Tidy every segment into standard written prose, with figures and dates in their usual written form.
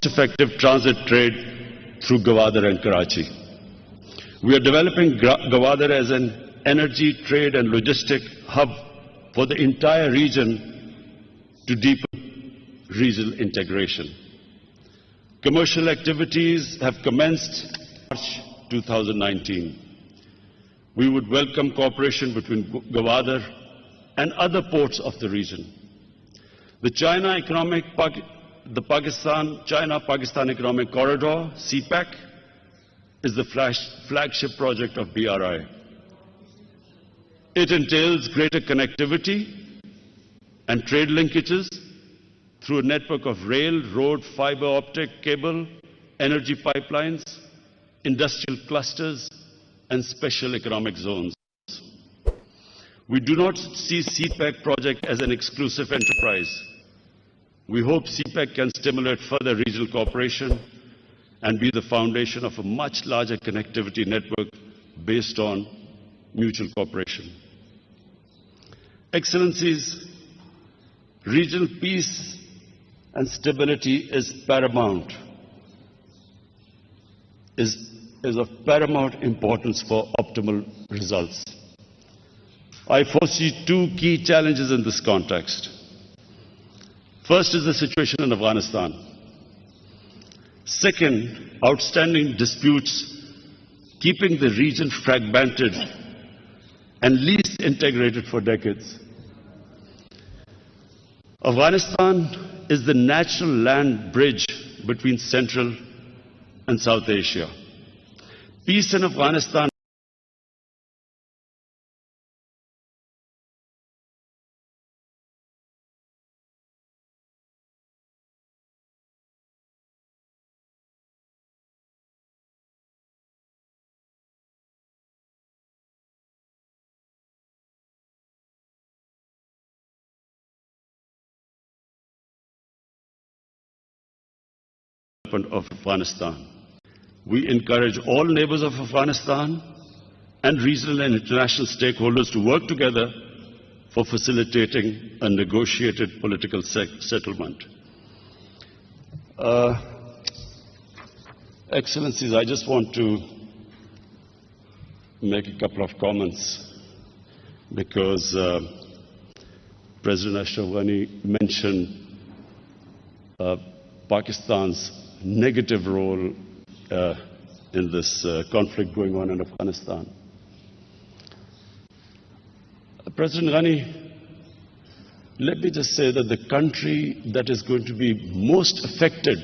effective transit trade through Gwadar and Karachi. We are developing Gwadar as an energy, trade and logistic hub for the entire region to deepen regional integration. Commercial activities have commenced in March 2019. We would welcome cooperation between Gwadar and other ports of the region. The China-Pakistan Economic Corridor, CPEC, is the flagship project of BRI. It entails greater connectivity and trade linkages through a network of rail, road, fiber optic cable, energy pipelines, industrial clusters, and special economic zones. We do not see CPEC project as an exclusive enterprise. We hope CPEC can stimulate further regional cooperation and be the foundation of a much larger connectivity network based on mutual cooperation. Excellencies, regional peace and stability is paramount, is of paramount importance for optimal results. I foresee two key challenges in this context. First is the situation in Afghanistan. Second, outstanding disputes keeping the region fragmented and least integrated for decades. Afghanistan is the natural land bridge between Central and South Asia. Peace in Afghanistan of Afghanistan. We encourage all neighbors of Afghanistan and regional and international stakeholders to work together for facilitating a negotiated political settlement. Excellencies, I just want to make a couple of comments because President Ashraf Ghani mentioned Pakistan's negative role in this conflict going on in Afghanistan. President Ghani, let me just say that the country that is going to be most affected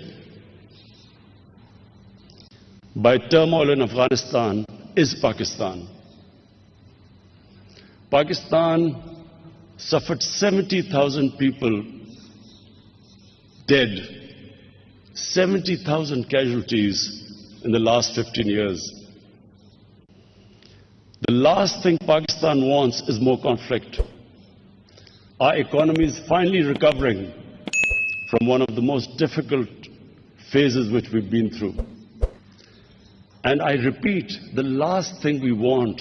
by turmoil in Afghanistan is Pakistan. Pakistan suffered 70,000 people dead, 70,000 casualties in the last 15 years. The last thing Pakistan wants is more conflict. Our economy is finally recovering from one of the most difficult phases which we've been through. And I repeat, the last thing we want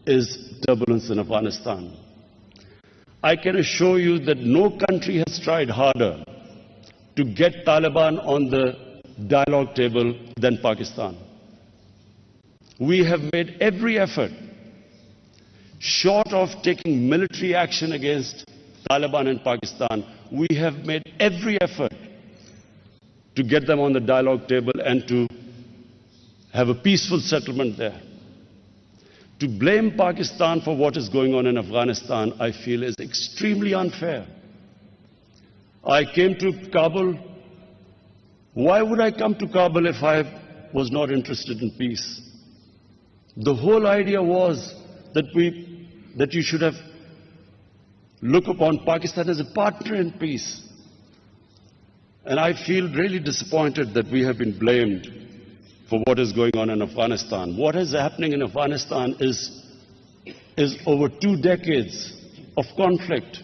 is turbulence in Afghanistan. I can assure you that no country has tried harder to get Taliban on the dialogue table than Pakistan. We have made every effort, short of taking military action against Taliban in Pakistan, we have made every effort to get them on the dialogue table and to have a peaceful settlement there. To blame Pakistan for what is going on in Afghanistan, I feel, is extremely unfair. I came to Kabul. Why would I come to Kabul if I was not interested in peace? The whole idea was that you should have looked upon Pakistan as a partner in peace. And I feel really disappointed that we have been blamed for what is going on in Afghanistan. What is happening in Afghanistan is over 2 decades of conflict,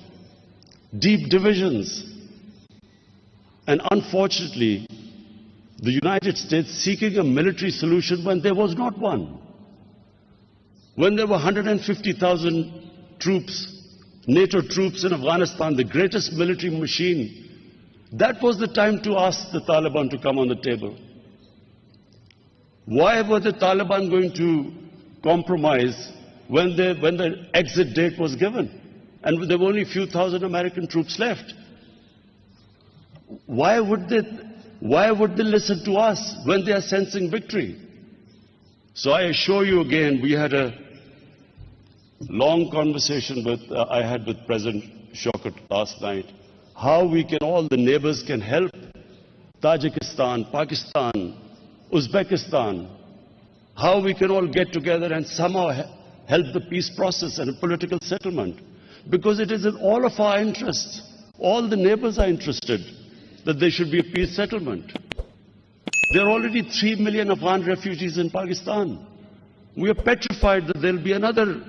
deep divisions. And unfortunately, the United States seeking a military solution when there was not one. When there were 150,000 troops, NATO troops in Afghanistan, the greatest military machine That was the time to ask the Taliban to come on the table. Why were the Taliban going to compromise when the exit date was given? And there were only a few thousand American troops left. Why would they listen to us when they are sensing victory? So I assure you again, we had a long conversation I had with President Shaukat last night, how we can, all the neighbors can help Tajikistan, Pakistan, Uzbekistan, how we can all get together and somehow help the peace process and a political settlement. Because it is in all of our interests. All the neighbors are interested that there should be a peace settlement. There are already 3 million Afghan refugees in Pakistan. We are petrified that there will be another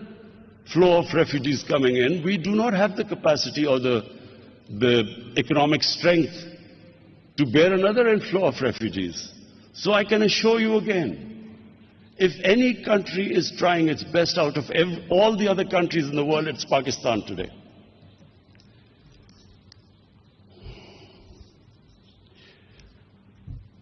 flow of refugees coming in. We do not have the capacity or the economic strength to bear another inflow of refugees. So I can assure you again, if any country is trying its best out of all the other countries in the world, it's Pakistan today.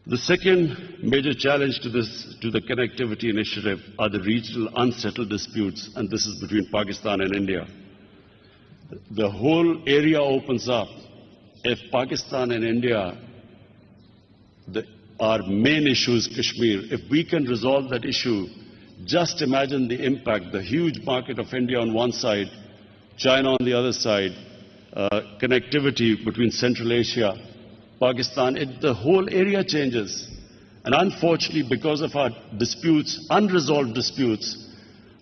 The second major challenge to the connectivity initiative are the regional unsettled disputes, and this is between Pakistan and India. The whole area opens up if Pakistan and India, our main issue is Kashmir. If we can resolve that issue, just imagine the impact, the huge market of India on one side, China on the other side, connectivity between Central Asia, Pakistan, the whole area changes. And unfortunately, because of our disputes, unresolved disputes,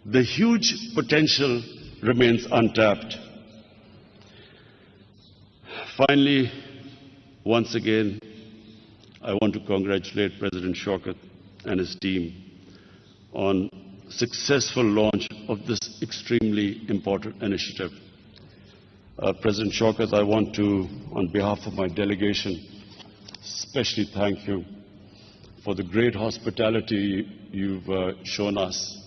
the huge potential remains untapped. Finally, once again, I want to congratulate President Shaukat and his team on successful launch of this extremely important initiative. President Shaukat, I want to, on behalf of my delegation, especially thank you for the great hospitality you've shown us.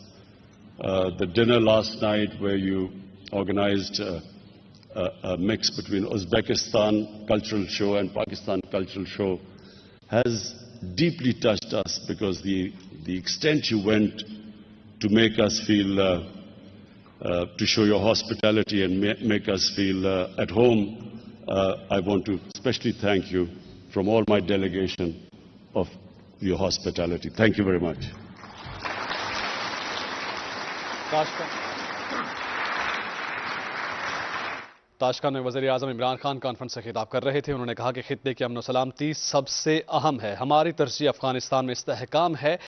The dinner last night where you organized a mix between Uzbekistan cultural show and Pakistan cultural show has deeply touched us, because the extent you went to make us feel, to show your hospitality and make us feel at home, I want to especially thank you from all my delegation of your hospitality. Thank you very much. Tashkent में वज़ीर आज़म Imran Khan conference से खिताब कर रहे थे। उन्होंने कहा कि खित्ते की अमन और सलामती सबसे अहम है। हमारी तरजीह अफगानिस्तान में इस्तेहकाम है।